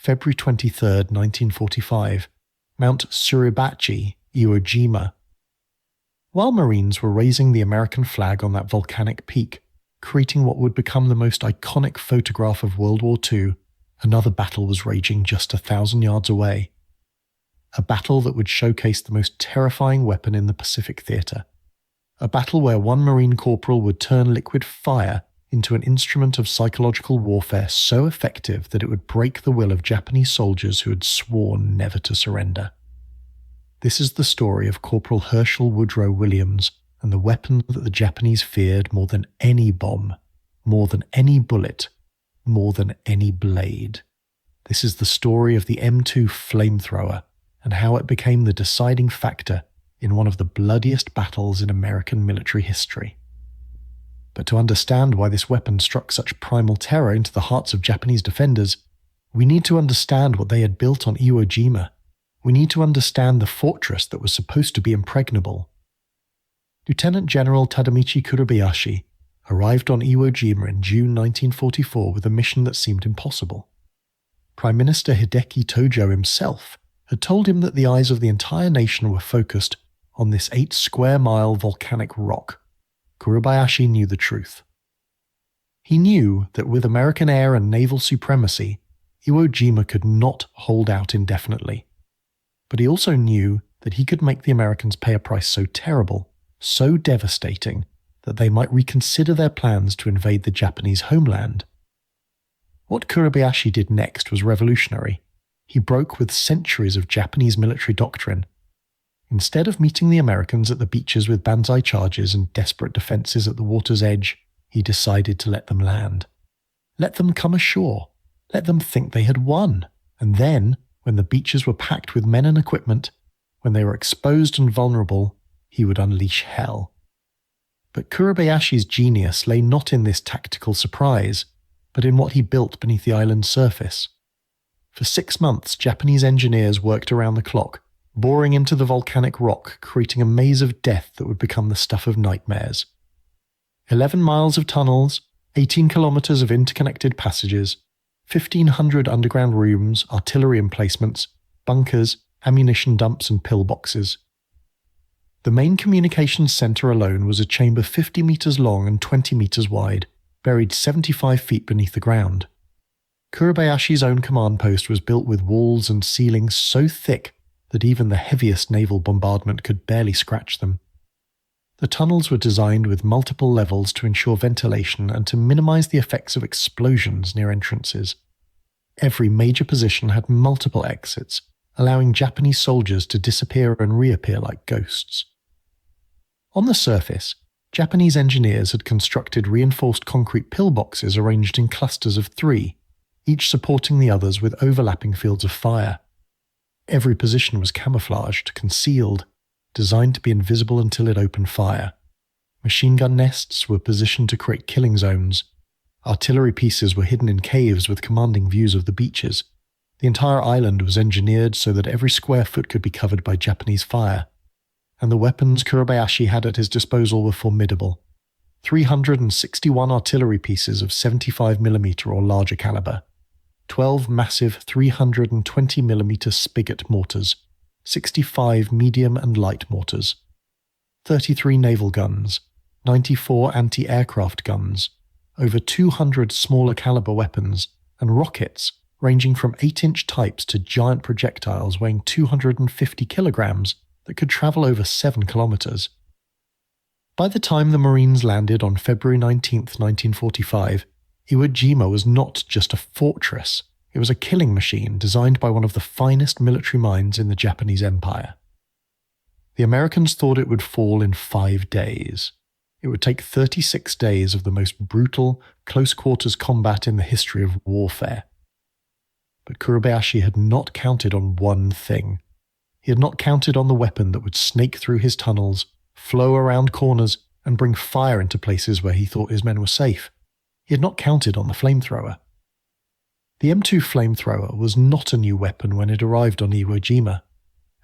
February 23, 1945, Mount Suribachi, Iwo Jima. While Marines were raising the American flag on that volcanic peak, creating what would become the most iconic photograph of World War II, another battle was raging just 1,000 yards away. A battle that would showcase the most terrifying weapon in the Pacific Theater. A battle where one Marine corporal would turn liquid fire into an instrument of psychological warfare so effective that it would break the will of Japanese soldiers who had sworn never to surrender. This is the story of Corporal Hershel Woodrow Williams and the weapon that the Japanese feared more than any bomb, more than any bullet, more than any blade. This is the story of the M2 Flamethrower and how it became the deciding factor in one of the bloodiest battles in American military history. But to understand why this weapon struck such primal terror into the hearts of Japanese defenders, we need to understand what they had built on Iwo Jima. We need to understand the fortress that was supposed to be impregnable. Lieutenant General Tadamichi Kurebayashi arrived on Iwo Jima in June 1944 with a mission that seemed impossible. Prime Minister Hideki Tojo himself had told him that the eyes of the entire nation were focused on this 8-square-mile volcanic rock. Kurebayashi knew the truth. He knew that with American air and naval supremacy, Iwo Jima could not hold out indefinitely. But he also knew that he could make the Americans pay a price so terrible, so devastating, that they might reconsider their plans to invade the Japanese homeland. What Kurebayashi did next was revolutionary. He broke with centuries of Japanese military doctrine. Instead of meeting the Americans at the beaches with banzai charges and desperate defenses at the water's edge, he decided to let them land. Let them come ashore. Let them think they had won. And then, when the beaches were packed with men and equipment, when they were exposed and vulnerable, he would unleash hell. But Kurebayashi's genius lay not in this tactical surprise, but in what he built beneath the island's surface. For 6 months, Japanese engineers worked around the clock, boring into the volcanic rock, creating a maze of death that would become the stuff of nightmares. 11 miles of tunnels, 18 kilometers of interconnected passages, 1,500 underground rooms, artillery emplacements, bunkers, ammunition dumps and pillboxes. The main communications center alone was a chamber 50 meters long and 20 meters wide, buried 75 feet beneath the ground. Kurebayashi's own command post was built with walls and ceilings so thick that even the heaviest naval bombardment could barely scratch them. The tunnels were designed with multiple levels to ensure ventilation and to minimize the effects of explosions near entrances. Every major position had multiple exits, allowing Japanese soldiers to disappear and reappear like ghosts. On the surface, Japanese engineers had constructed reinforced concrete pillboxes arranged in clusters of 3, each supporting the others with overlapping fields of fire. Every position was camouflaged, concealed, designed to be invisible until it opened fire. Machine gun nests were positioned to create killing zones. Artillery pieces were hidden in caves with commanding views of the beaches. The entire island was engineered so that every square foot could be covered by Japanese fire. And the weapons Kurebayashi had at his disposal were formidable. 361 artillery pieces of 75mm or larger caliber. 12 massive 320mm spigot mortars, 65 medium and light mortars, 33 naval guns, 94 anti-aircraft guns, over 200 smaller caliber weapons, and rockets ranging from 8-inch types to giant projectiles weighing 250 kilograms that could travel over 7 kilometers. By the time the Marines landed on February 19, 1945, Iwo Jima was not just a fortress, it was a killing machine designed by one of the finest military minds in the Japanese Empire. The Americans thought it would fall in 5 days. It would take 36 days of the most brutal, close-quarters combat in the history of warfare. But Kurebayashi had not counted on one thing. He had not counted on the weapon that would snake through his tunnels, flow around corners, and bring fire into places where he thought his men were safe. He had not counted on the flamethrower. The M2 Flamethrower was not a new weapon when it arrived on Iwo Jima.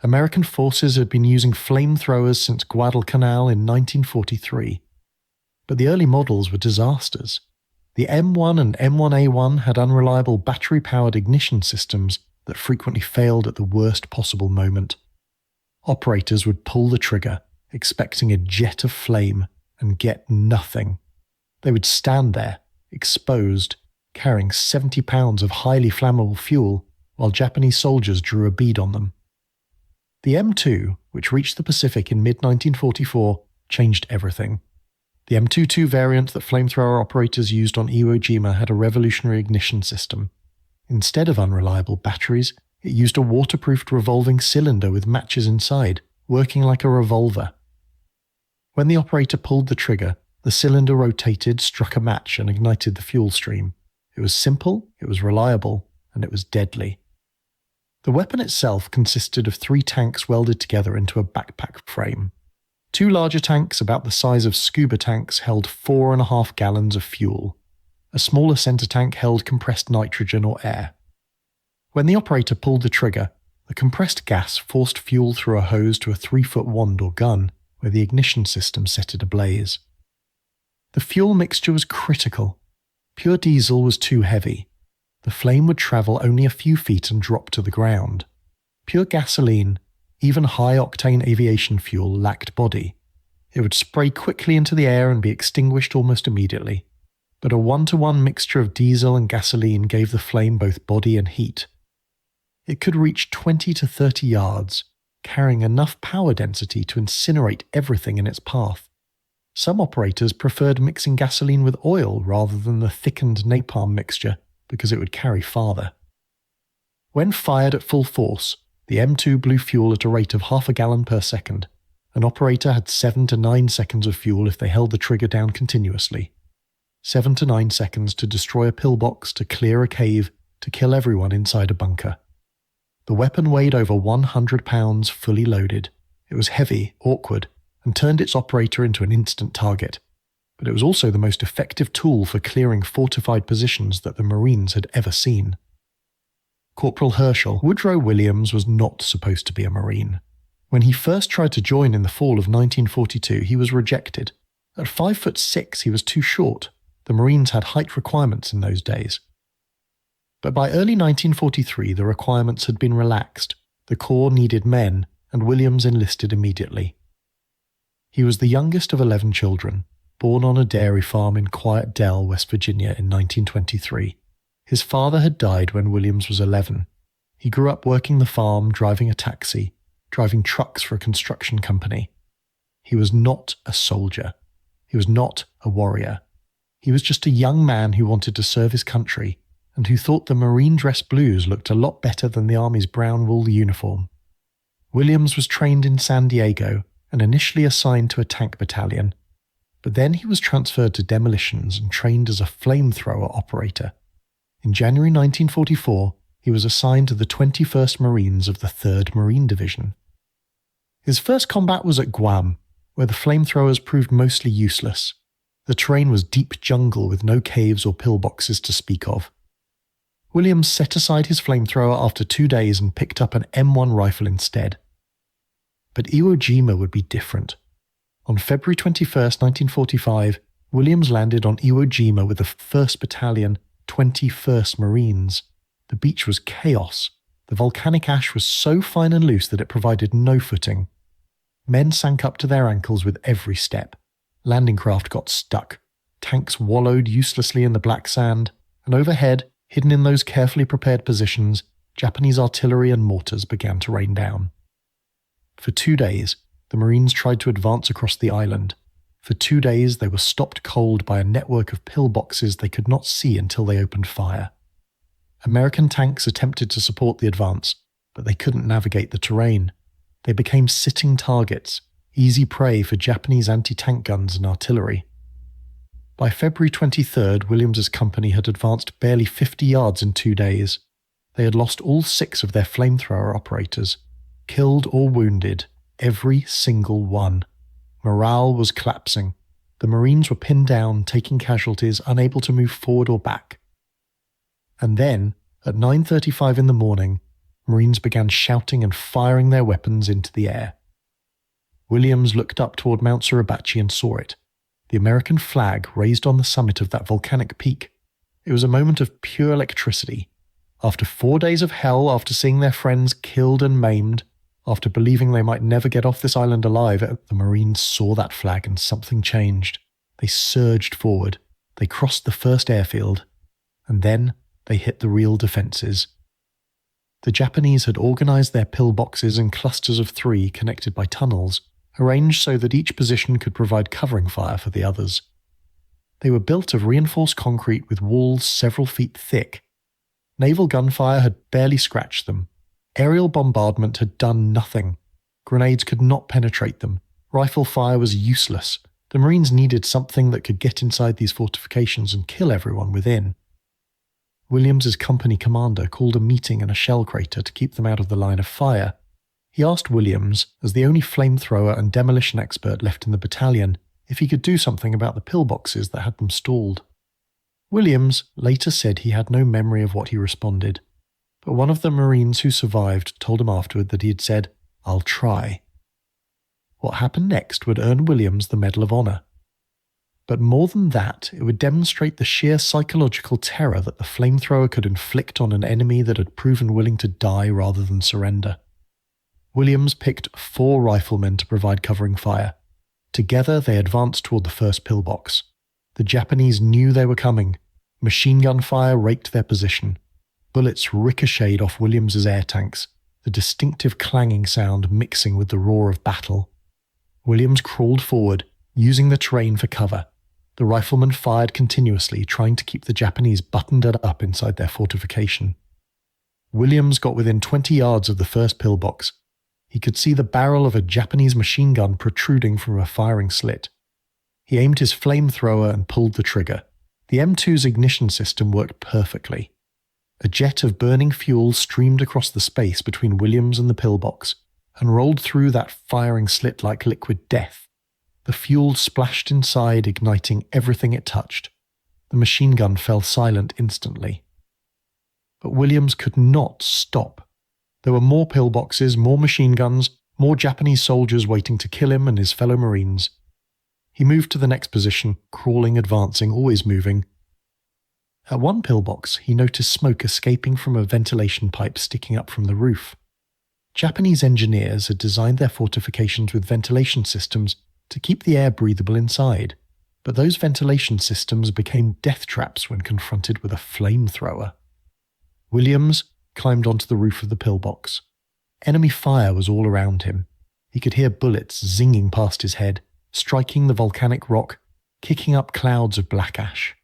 American forces had been using flamethrowers since Guadalcanal in 1943. But the early models were disasters. The M1 and M1A1 had unreliable battery-powered ignition systems that frequently failed at the worst possible moment. Operators would pull the trigger, expecting a jet of flame, and get nothing. They would stand there, exposed, carrying 70 pounds of highly flammable fuel, while Japanese soldiers drew a bead on them. The M2, which reached the Pacific in mid-1944, changed everything. The M22 variant that flamethrower operators used on Iwo Jima had a revolutionary ignition system. Instead of unreliable batteries, it used a waterproofed revolving cylinder with matches inside, working like a revolver. When the operator pulled the trigger, the cylinder rotated, struck a match, and ignited the fuel stream. It was simple, it was reliable, and it was deadly. The weapon itself consisted of 3 tanks welded together into a backpack frame. 2 larger tanks about the size of scuba tanks held 4.5 gallons of fuel. A smaller center tank held compressed nitrogen or air. When the operator pulled the trigger, the compressed gas forced fuel through a hose to a 3-foot wand or gun, where the ignition system set it ablaze. The fuel mixture was critical. Pure diesel was too heavy. The flame would travel only a few feet and drop to the ground. Pure gasoline, even high-octane aviation fuel, lacked body. It would spray quickly into the air and be extinguished almost immediately. But a 1-to-1 mixture of diesel and gasoline gave the flame both body and heat. It could reach 20 to 30 yards, carrying enough power density to incinerate everything in its path. Some operators preferred mixing gasoline with oil rather than the thickened napalm mixture because it would carry farther. When fired at full force, the M2 blew fuel at a rate of half a gallon per second. An operator had 7 to 9 seconds of fuel if they held the trigger down continuously. 7 to 9 seconds to destroy a pillbox, to clear a cave, to kill everyone inside a bunker. The weapon weighed over 100 pounds fully loaded. It was heavy, awkward, and turned its operator into an instant target. But it was also the most effective tool for clearing fortified positions that the Marines had ever seen. Corporal Hershel, Woodrow Williams was not supposed to be a Marine. When he first tried to join in the fall of 1942, he was rejected. At 5'6", he was too short. The Marines had height requirements in those days. But by early 1943, the requirements had been relaxed. The Corps needed men, and Williams enlisted immediately. He was the youngest of 11 children, born on a dairy farm in Quiet Dell, West Virginia in 1923. His father had died when Williams was 11. He grew up working the farm, driving a taxi, driving trucks for a construction company. He was not a soldier. He was not a warrior. He was just a young man who wanted to serve his country and who thought the Marine dress blues looked a lot better than the Army's brown wool uniform. Williams was trained in San Diego and initially assigned to a tank battalion, but then he was transferred to demolitions and trained as a flamethrower operator. In January 1944, he was assigned to the 21st Marines of the 3rd Marine Division. His first combat was at Guam, where the flamethrowers proved mostly useless. The terrain was deep jungle with no caves or pillboxes to speak of. Williams set aside his flamethrower after 2 days and picked up an M1 rifle instead. But Iwo Jima would be different. On February 21, 1945, Williams landed on Iwo Jima with the 1st Battalion, 21st Marines. The beach was chaos. The volcanic ash was so fine and loose that it provided no footing. Men sank up to their ankles with every step. Landing craft got stuck. Tanks wallowed uselessly in the black sand, and overhead, hidden in those carefully prepared positions, Japanese artillery and mortars began to rain down. For 2 days, the Marines tried to advance across the island. For 2 days, they were stopped cold by a network of pillboxes they could not see until they opened fire. American tanks attempted to support the advance, but they couldn't navigate the terrain. They became sitting targets, easy prey for Japanese anti-tank guns and artillery. By February 23rd, Williams's company had advanced barely 50 yards in 2 days. They had lost all 6 of their flamethrower operators, killed or wounded, every single one. Morale was collapsing. The Marines were pinned down, taking casualties, unable to move forward or back. And then, at 9:35 in the morning, Marines began shouting and firing their weapons into the air. Williams looked up toward Mount Suribachi and saw it. The American flag raised on the summit of that volcanic peak It was a moment of pure electricity. After 4 days of hell, after seeing their friends killed and maimed, after believing they might never get off this island alive, the Marines saw that flag and something changed. They surged forward. They crossed the first airfield. And then they hit the real defences. The Japanese had organised their pillboxes in clusters of 3 connected by tunnels, arranged so that each position could provide covering fire for the others. They were built of reinforced concrete with walls several feet thick. Naval gunfire had barely scratched them. Aerial bombardment had done nothing. Grenades could not penetrate them. Rifle fire was useless. The Marines needed something that could get inside these fortifications and kill everyone within. Williams's company commander called a meeting in a shell crater to keep them out of the line of fire. He asked Williams, as the only flamethrower and demolition expert left in the battalion, if he could do something about the pillboxes that had them stalled. Williams later said he had no memory of what he responded, but one of the Marines who survived told him afterward that he had said, "I'll try." What happened next would earn Williams the Medal of Honor. But more than that, it would demonstrate the sheer psychological terror that the flamethrower could inflict on an enemy that had proven willing to die rather than surrender. Williams picked 4 riflemen to provide covering fire. Together they advanced toward the first pillbox. The Japanese knew they were coming. Machine gun fire raked their position. Bullets ricocheted off Williams's air tanks, the distinctive clanging sound mixing with the roar of battle. Williams crawled forward, using the terrain for cover. The riflemen fired continuously, trying to keep the Japanese buttoned up inside their fortification. Williams got within 20 yards of the first pillbox. He could see the barrel of a Japanese machine gun protruding from a firing slit. He aimed his flamethrower and pulled the trigger. The M2's ignition system worked perfectly. A jet of burning fuel streamed across the space between Williams and the pillbox and rolled through that firing slit like liquid death. The fuel splashed inside, igniting everything it touched. The machine gun fell silent instantly. But Williams could not stop. There were more pillboxes, more machine guns, more Japanese soldiers waiting to kill him and his fellow Marines. He moved to the next position, crawling, advancing, always moving. At one pillbox, he noticed smoke escaping from a ventilation pipe sticking up from the roof. Japanese engineers had designed their fortifications with ventilation systems to keep the air breathable inside, but those ventilation systems became death traps when confronted with a flamethrower. Williams climbed onto the roof of the pillbox. Enemy fire was all around him. He could hear bullets zinging past his head, striking the volcanic rock, kicking up clouds of black ash.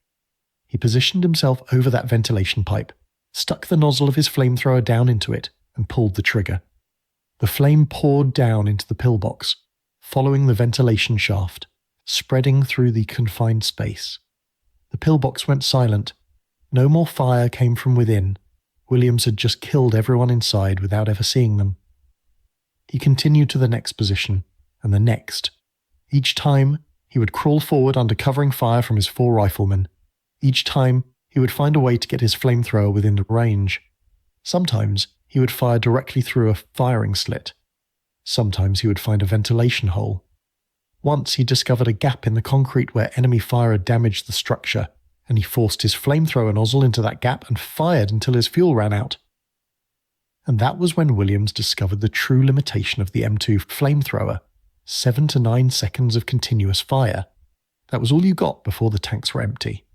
He positioned himself over that ventilation pipe, stuck the nozzle of his flamethrower down into it, and pulled the trigger. The flame poured down into the pillbox, following the ventilation shaft, spreading through the confined space. The pillbox went silent. No more fire came from within. Williams had just killed everyone inside without ever seeing them. He continued to the next position, and the next. Each time, he would crawl forward under covering fire from his 4 riflemen. Each time, he would find a way to get his flamethrower within the range. Sometimes, he would fire directly through a firing slit. Sometimes he would find a ventilation hole. Once he discovered a gap in the concrete where enemy fire had damaged the structure, and he forced his flamethrower nozzle into that gap and fired until his fuel ran out. And that was when Williams discovered the true limitation of the M2 flamethrower: 7 to 9 seconds of continuous fire. That was all you got before the tanks were empty.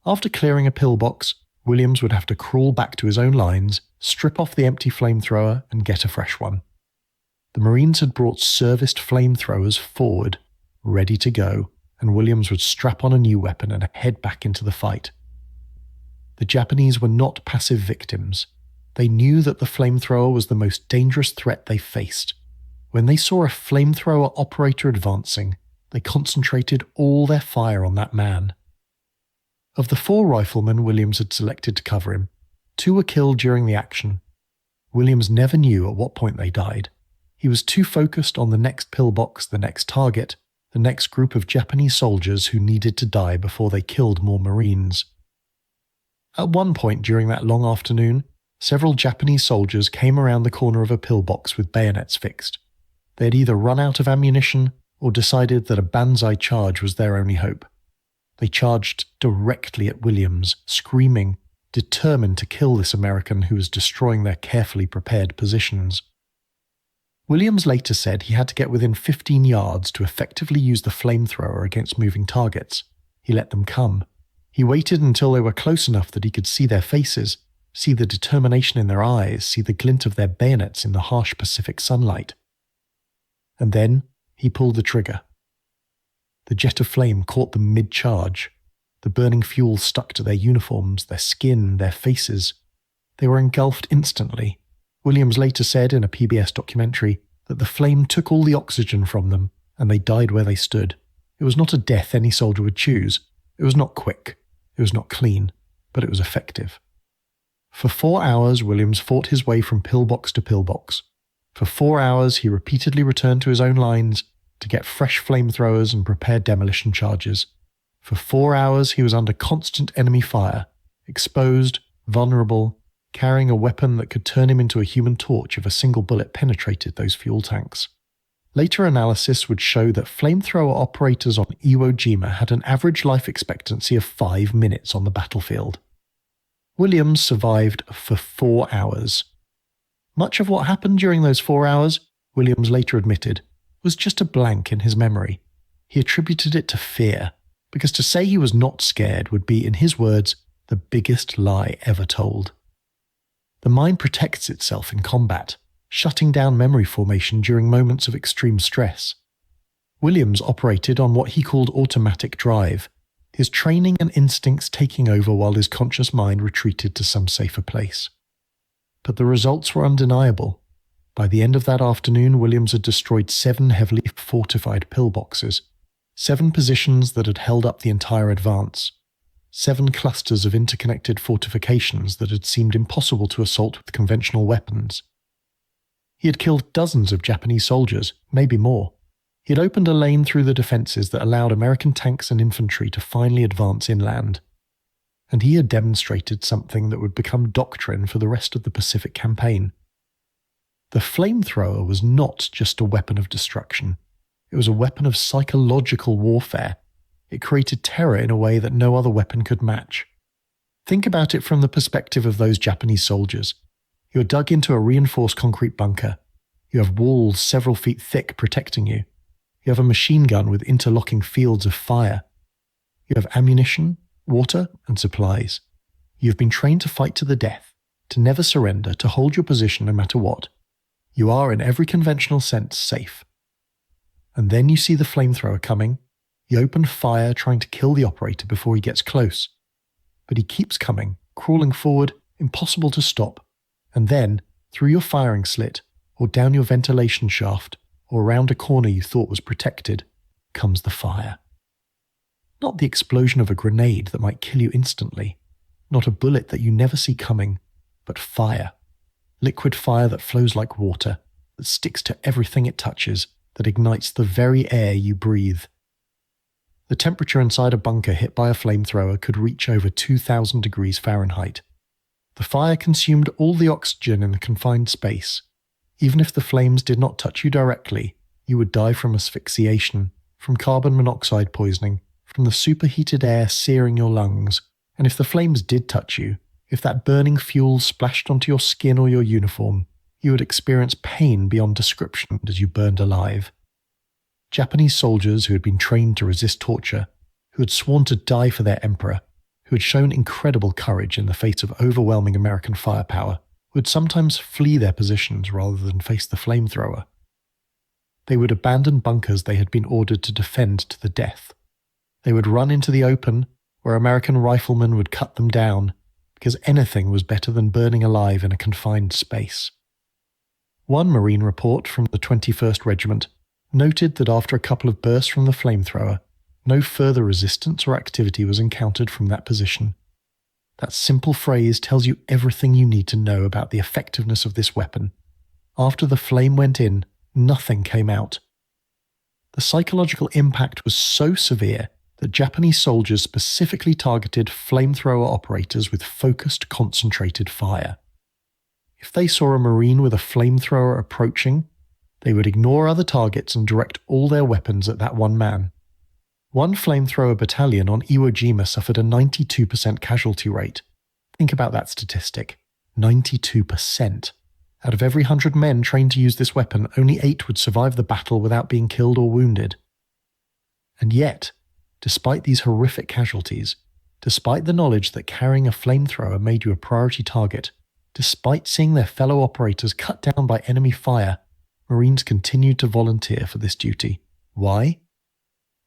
After clearing a pillbox, Williams would have to crawl back to his own lines, strip off the empty flamethrower, and get a fresh one. The Marines had brought serviced flamethrowers forward, ready to go, and Williams would strap on a new weapon and head back into the fight. The Japanese were not passive victims. They knew that the flamethrower was the most dangerous threat they faced. When they saw a flamethrower operator advancing, they concentrated all their fire on that man. Of the 4 riflemen Williams had selected to cover him, 2 were killed during the action. Williams never knew at what point they died. He was too focused on the next pillbox, the next target, the next group of Japanese soldiers who needed to die before they killed more Marines. At one point during that long afternoon, several Japanese soldiers came around the corner of a pillbox with bayonets fixed. They had either run out of ammunition or decided that a banzai charge was their only hope. They charged directly at Williams, screaming, determined to kill this American who was destroying their carefully prepared positions. Williams later said he had to get within 15 yards to effectively use the flamethrower against moving targets. He let them come. He waited until they were close enough that he could see their faces, see the determination in their eyes, see the glint of their bayonets in the harsh Pacific sunlight. And then he pulled the trigger. The jet of flame caught them mid-charge. The burning fuel stuck to their uniforms, their skin, their faces. They were engulfed instantly. Williams later said in a PBS documentary that the flame took all the oxygen from them and they died where they stood. It was not a death any soldier would choose. It was not quick. It was not clean, but it was effective. For 4 hours, Williams fought his way from pillbox to pillbox. For 4 hours, he repeatedly returned to his own lines to get fresh flamethrowers and prepare demolition charges. For 4 hours, he was under constant enemy fire, exposed, vulnerable, carrying a weapon that could turn him into a human torch if a single bullet penetrated those fuel tanks. Later analysis would show that flamethrower operators on Iwo Jima had an average life expectancy of 5 minutes on the battlefield. Williams survived for 4 hours. Much of what happened during those 4 hours, Williams later admitted, was just a blank in his memory. He attributed it to fear, because to say he was not scared would be, in his words, the biggest lie ever told. The mind protects itself in combat, shutting down memory formation during moments of extreme stress. Williams operated on what he called automatic drive, his training and instincts taking over while his conscious mind retreated to some safer place. But the results were undeniable. By the end of that afternoon, Williams had destroyed 7 heavily fortified pillboxes, 7 positions that had held up the entire advance, 7 clusters of interconnected fortifications that had seemed impossible to assault with conventional weapons. He had killed dozens of Japanese soldiers, maybe more. He had opened a lane through the defenses that allowed American tanks and infantry to finally advance inland. And he had demonstrated something that would become doctrine for the rest of the Pacific campaign. The flamethrower was not just a weapon of destruction. It was a weapon of psychological warfare. It created terror in a way that no other weapon could match. Think about it from the perspective of those Japanese soldiers. You're dug into a reinforced concrete bunker. You have walls several feet thick protecting you. You have a machine gun with interlocking fields of fire. You have ammunition, water, and supplies. You have been trained to fight to the death, to never surrender, to hold your position no matter what. You are, in every conventional sense, safe. And then you see the flamethrower coming. You open fire trying to kill the operator before he gets close. But he keeps coming, crawling forward, impossible to stop. And then, through your firing slit, or down your ventilation shaft, or around a corner you thought was protected, comes the fire. Not the explosion of a grenade that might kill you instantly, not a bullet that you never see coming, but fire. Liquid fire that flows like water, that sticks to everything it touches, that ignites the very air you breathe. The temperature inside a bunker hit by a flamethrower could reach over 2,000 degrees Fahrenheit. The fire consumed all the oxygen in the confined space. Even if the flames did not touch you directly, you would die from asphyxiation, from carbon monoxide poisoning, from the superheated air searing your lungs. And if the flames did touch you, if that burning fuel splashed onto your skin or your uniform, you would experience pain beyond description as you burned alive. Japanese soldiers who had been trained to resist torture, who had sworn to die for their emperor, who had shown incredible courage in the face of overwhelming American firepower, would sometimes flee their positions rather than face the flamethrower. They would abandon bunkers they had been ordered to defend to the death. They would run into the open, where American riflemen would cut them down, because anything was better than burning alive in a confined space. One Marine report from the 21st Regiment noted that after a couple of bursts from the flamethrower, no further resistance or activity was encountered from that position. That simple phrase tells you everything you need to know about the effectiveness of this weapon. After the flame went in, nothing came out. The psychological impact was so severe that Japanese soldiers specifically targeted flamethrower operators with focused, concentrated fire. If they saw a Marine with a flamethrower approaching, they would ignore other targets and direct all their weapons at that one man. One flamethrower battalion on Iwo Jima suffered a 92% casualty rate. Think about that statistic. 92%. Out of every 100 men trained to use this weapon, only 8 would survive the battle without being killed or wounded. And yet, despite these horrific casualties, despite the knowledge that carrying a flamethrower made you a priority target, despite seeing their fellow operators cut down by enemy fire, Marines continued to volunteer for this duty. Why?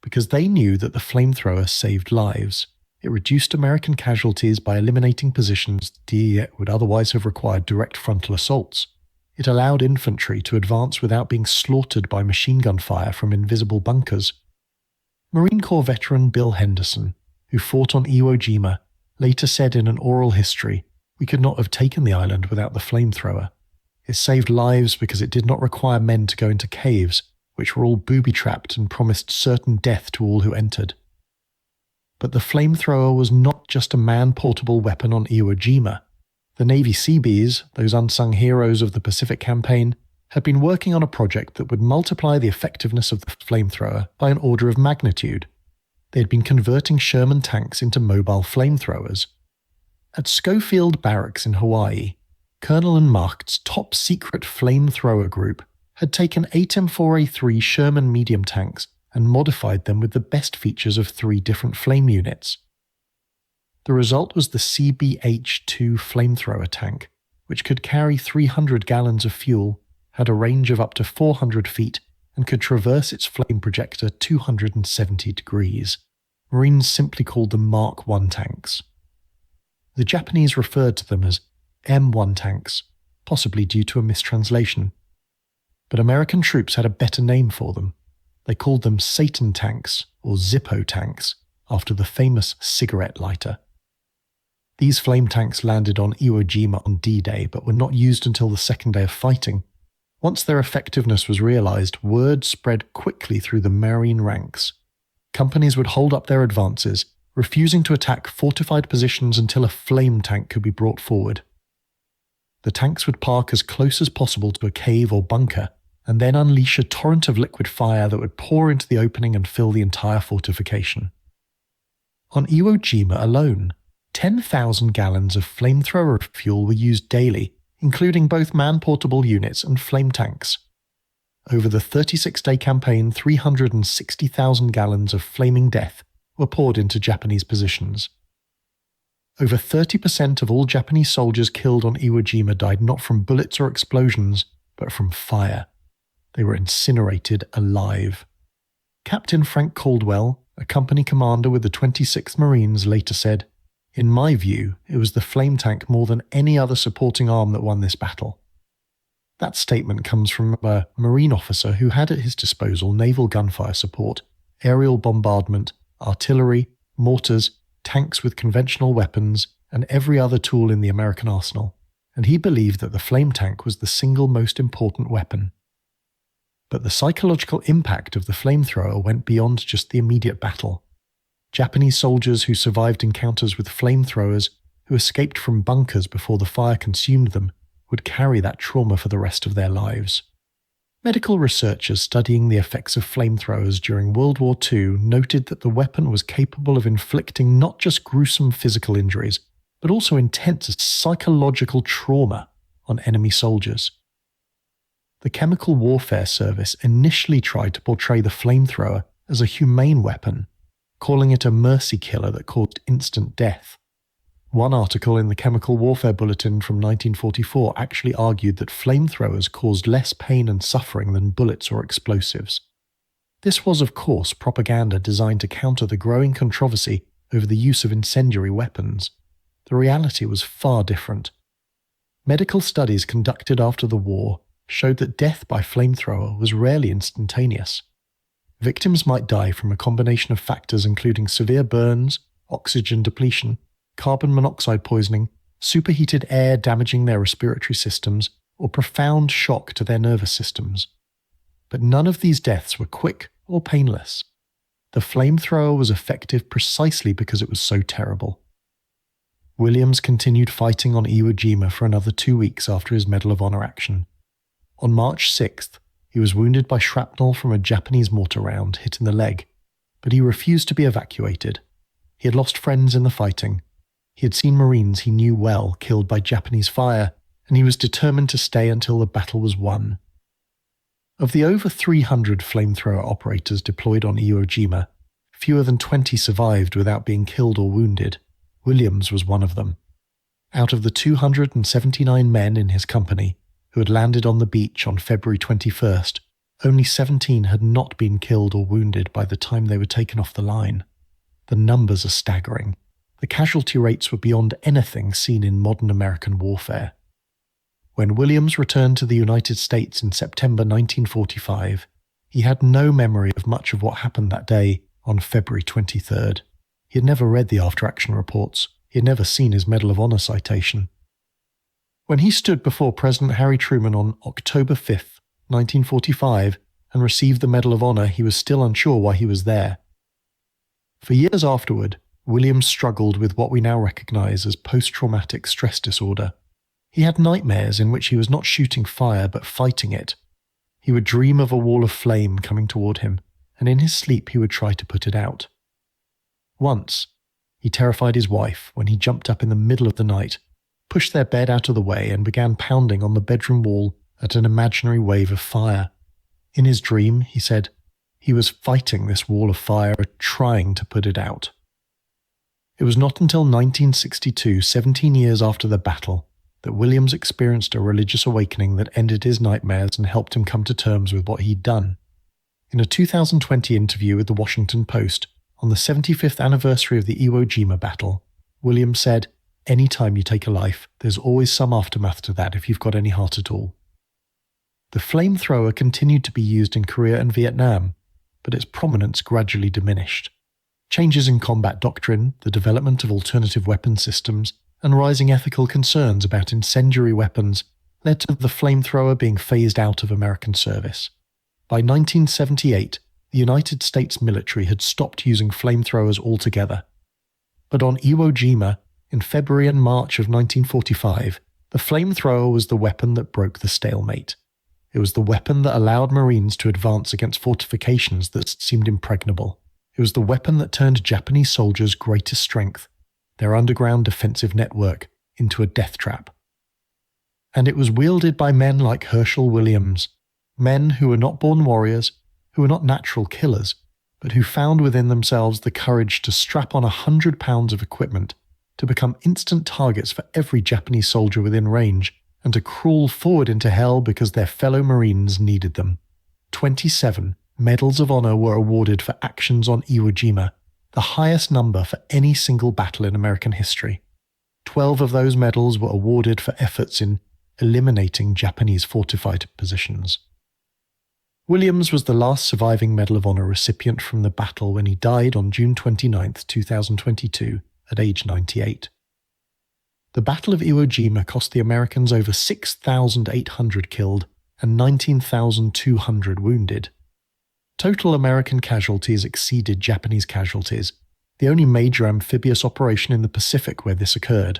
Because they knew that the flamethrower saved lives. It reduced American casualties by eliminating positions that would otherwise have required direct frontal assaults. It allowed infantry to advance without being slaughtered by machine gun fire from invisible bunkers. Marine Corps veteran Bill Henderson, who fought on Iwo Jima, later said in an oral history, "We could not have taken the island without the flamethrower. It saved lives because it did not require men to go into caves, which were all booby-trapped and promised certain death to all who entered." But the flamethrower was not just a man-portable weapon on Iwo Jima. The Navy Seabees, those unsung heroes of the Pacific Campaign, had been working on a project that would multiply the effectiveness of the flamethrower by an order of magnitude. They had been converting Sherman tanks into mobile flamethrowers. At Schofield Barracks in Hawaii, Colonel and Macht's top-secret flamethrower group had taken 8 M4A3 Sherman medium tanks and modified them with the best features of 3 different flame units. The result was the CBH-2 flamethrower tank, which could carry 300 gallons of fuel, had a range of up to 400 feet, and could traverse its flame projector 270 degrees. Marines simply called them Mark I tanks. The Japanese referred to them as M1 tanks, possibly due to a mistranslation. But American troops had a better name for them. They called them Satan tanks or Zippo tanks, after the famous cigarette lighter. These flame tanks landed on Iwo Jima on D-Day but were not used until the second day of fighting. Once their effectiveness was realized, word spread quickly through the Marine ranks. Companies would hold up their advances, refusing to attack fortified positions until a flame tank could be brought forward. The tanks would park as close as possible to a cave or bunker, and then unleash a torrent of liquid fire that would pour into the opening and fill the entire fortification. On Iwo Jima alone, 10,000 gallons of flamethrower fuel were used daily, including both man-portable units and flame tanks. Over the 36-day campaign, 360,000 gallons of flaming death were poured into Japanese positions. Over 30% of all Japanese soldiers killed on Iwo Jima died not from bullets or explosions, but from fire. They were incinerated alive. Captain Frank Caldwell, a company commander with the 26th Marines, later said, "In my view, it was the flame tank more than any other supporting arm that won this battle." That statement comes from a Marine officer who had at his disposal naval gunfire support, aerial bombardment, artillery, mortars, tanks with conventional weapons, and every other tool in the American arsenal, and he believed that the flame tank was the single most important weapon. But the psychological impact of the flamethrower went beyond just the immediate battle. Japanese soldiers who survived encounters with flamethrowers, who escaped from bunkers before the fire consumed them, would carry that trauma for the rest of their lives. Medical researchers studying the effects of flamethrowers during World War II noted that the weapon was capable of inflicting not just gruesome physical injuries, but also intense psychological trauma on enemy soldiers. The Chemical Warfare Service initially tried to portray the flamethrower as a humane weapon, calling it a mercy killer that caused instant death. One article in the Chemical Warfare Bulletin from 1944 actually argued that flamethrowers caused less pain and suffering than bullets or explosives. This was, of course, propaganda designed to counter the growing controversy over the use of incendiary weapons. The reality was far different. Medical studies conducted after the war showed that death by flamethrower was rarely instantaneous. Victims might die from a combination of factors including severe burns, oxygen depletion, carbon monoxide poisoning, superheated air damaging their respiratory systems, or profound shock to their nervous systems. But none of these deaths were quick or painless. The flamethrower was effective precisely because it was so terrible. Williams continued fighting on Iwo Jima for another 2 weeks after his Medal of Honor action. On March 6th, he was wounded by shrapnel from a Japanese mortar round hit in the leg. but he refused to be evacuated. He had lost friends in the fighting. He had seen Marines he knew well killed by Japanese fire, and he was determined to stay until the battle was won. Of the over 300 flamethrower operators deployed on Iwo Jima, fewer than 20 survived without being killed or wounded. Williams was one of them. Out of the 279 men in his company who had landed on the beach on February 21st, only 17 had not been killed or wounded by the time they were taken off the line. The numbers are staggering. The casualty rates were beyond anything seen in modern American warfare. When Williams returned to the United States in September 1945, he had no memory of much of what happened that day on February 23rd. He had never read the after-action reports. He had never seen his Medal of Honor citation. When he stood before President Harry Truman on October 5th, 1945, and received the Medal of Honor, he was still unsure why he was there. For years afterward, Williams struggled with what we now recognize as post-traumatic stress disorder. He had nightmares in which he was not shooting fire but fighting it. He would dream of a wall of flame coming toward him, and in his sleep he would try to put it out. Once, he terrified his wife when he jumped up in the middle of the night, pushed their bed out of the way, and began pounding on the bedroom wall at an imaginary wave of fire. In his dream, he said, he was fighting this wall of fire, trying to put it out. It was not until 1962, 17 years after the battle, that Williams experienced a religious awakening that ended his nightmares and helped him come to terms with what he'd done. In a 2020 interview with the Washington Post, on the 75th anniversary of the Iwo Jima battle, Williams said, "Any time you take a life, there's always some aftermath to that if you've got any heart at all." The flamethrower continued to be used in Korea and Vietnam, but its prominence gradually diminished. Changes in combat doctrine, the development of alternative weapon systems, and rising ethical concerns about incendiary weapons led to the flamethrower being phased out of American service. By 1978, the United States military had stopped using flamethrowers altogether. But on Iwo Jima, in February and March of 1945, the flamethrower was the weapon that broke the stalemate. It was the weapon that allowed Marines to advance against fortifications that seemed impregnable. It was the weapon that turned Japanese soldiers' greatest strength, their underground defensive network, into a death trap. And it was wielded by men like Hershel Williams, men who were not born warriors, who were not natural killers, but who found within themselves the courage to strap on 100 pounds of equipment, to become instant targets for every Japanese soldier within range, and to crawl forward into hell because their fellow Marines needed them. 27 Medals of Honor were awarded for actions on Iwo Jima, the highest number for any single battle in American history. 12 of those medals were awarded for efforts in eliminating Japanese fortified positions. Williams was the last surviving Medal of Honor recipient from the battle when he died on June 29, 2022, at age 98. The Battle of Iwo Jima cost the Americans over 6,800 killed and 19,200 wounded. Total American casualties exceeded Japanese casualties, the only major amphibious operation in the Pacific where this occurred.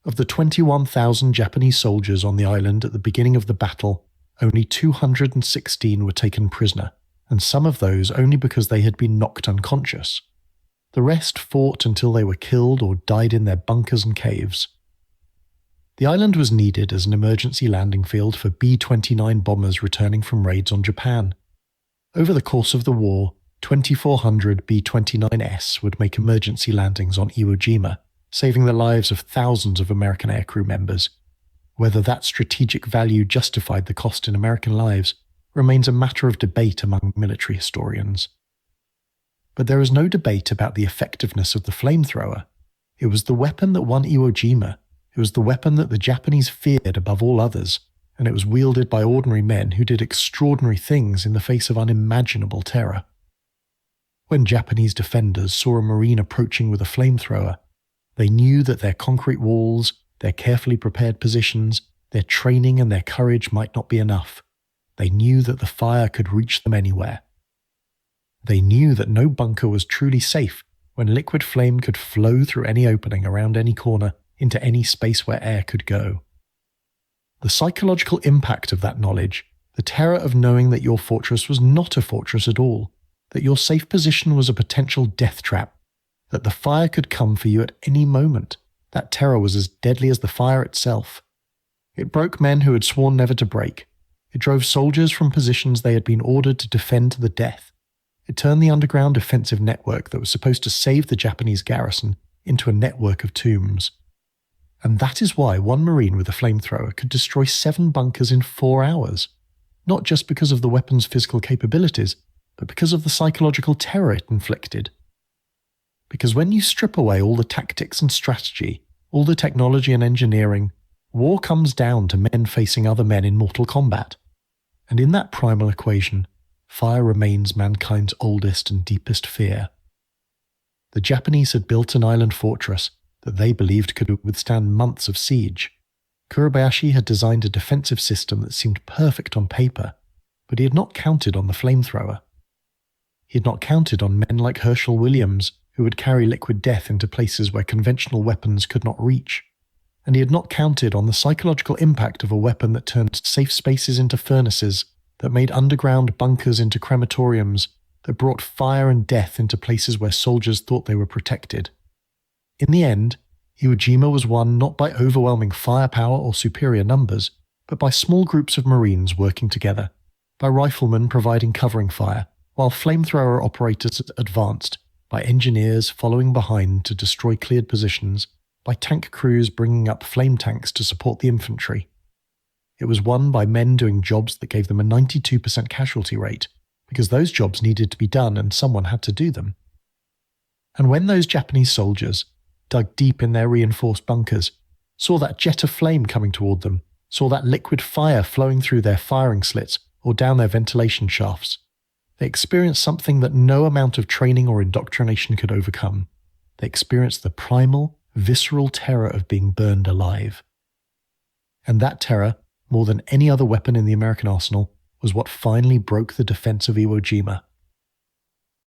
Of the 21,000 Japanese soldiers on the island at the beginning of the battle, only 216 were taken prisoner, and some of those only because they had been knocked unconscious. The rest fought until they were killed or died in their bunkers and caves. The island was needed as an emergency landing field for B-29 bombers returning from raids on Japan. Over the course of the war, 2,400 B-29S would make emergency landings on Iwo Jima, saving the lives of thousands of American aircrew members. Whether that strategic value justified the cost in American lives remains a matter of debate among military historians. But there is no debate about the effectiveness of the flamethrower. It was the weapon that won Iwo Jima. It was the weapon that the Japanese feared above all others, and it was wielded by ordinary men who did extraordinary things in the face of unimaginable terror. When Japanese defenders saw a Marine approaching with a flamethrower, they knew that their concrete walls, their carefully prepared positions, their training and their courage might not be enough. They knew that the fire could reach them anywhere. They knew that no bunker was truly safe when liquid flame could flow through any opening around any corner into any space where air could go. The psychological impact of that knowledge, the terror of knowing that your fortress was not a fortress at all, that your safe position was a potential death trap, that the fire could come for you at any moment. That terror was as deadly as the fire itself. It broke men who had sworn never to break. It drove soldiers from positions they had been ordered to defend to the death. It turned the underground defensive network that was supposed to save the Japanese garrison into a network of tombs. And that is why one Marine with a flamethrower could destroy 7 bunkers in 4 hours, not just because of the weapon's physical capabilities, but because of the psychological terror it inflicted. Because when you strip away all the tactics and strategy, all the technology and engineering, war comes down to men facing other men in mortal combat. And in that primal equation, fire remains mankind's oldest and deepest fear. The Japanese had built an island fortress that they believed could withstand months of siege. Kurobayashi had designed a defensive system that seemed perfect on paper, but he had not counted on the flamethrower. He had not counted on men like Herschel Williams, who would carry liquid death into places where conventional weapons could not reach. And he had not counted on the psychological impact of a weapon that turned safe spaces into furnaces, that made underground bunkers into crematoriums, that brought fire and death into places where soldiers thought they were protected. In the end, Iwo Jima was won not by overwhelming firepower or superior numbers, but by small groups of Marines working together, by riflemen providing covering fire, while flamethrower operators advanced, by engineers following behind to destroy cleared positions, by tank crews bringing up flame tanks to support the infantry. It was won by men doing jobs that gave them a 92% casualty rate, because those jobs needed to be done and someone had to do them. And when those Japanese soldiers, dug deep in their reinforced bunkers, saw that jet of flame coming toward them, saw that liquid fire flowing through their firing slits or down their ventilation shafts, they experienced something that no amount of training or indoctrination could overcome. They experienced the primal, visceral terror of being burned alive. And that terror, more than any other weapon in the American arsenal, was what finally broke the defense of Iwo Jima.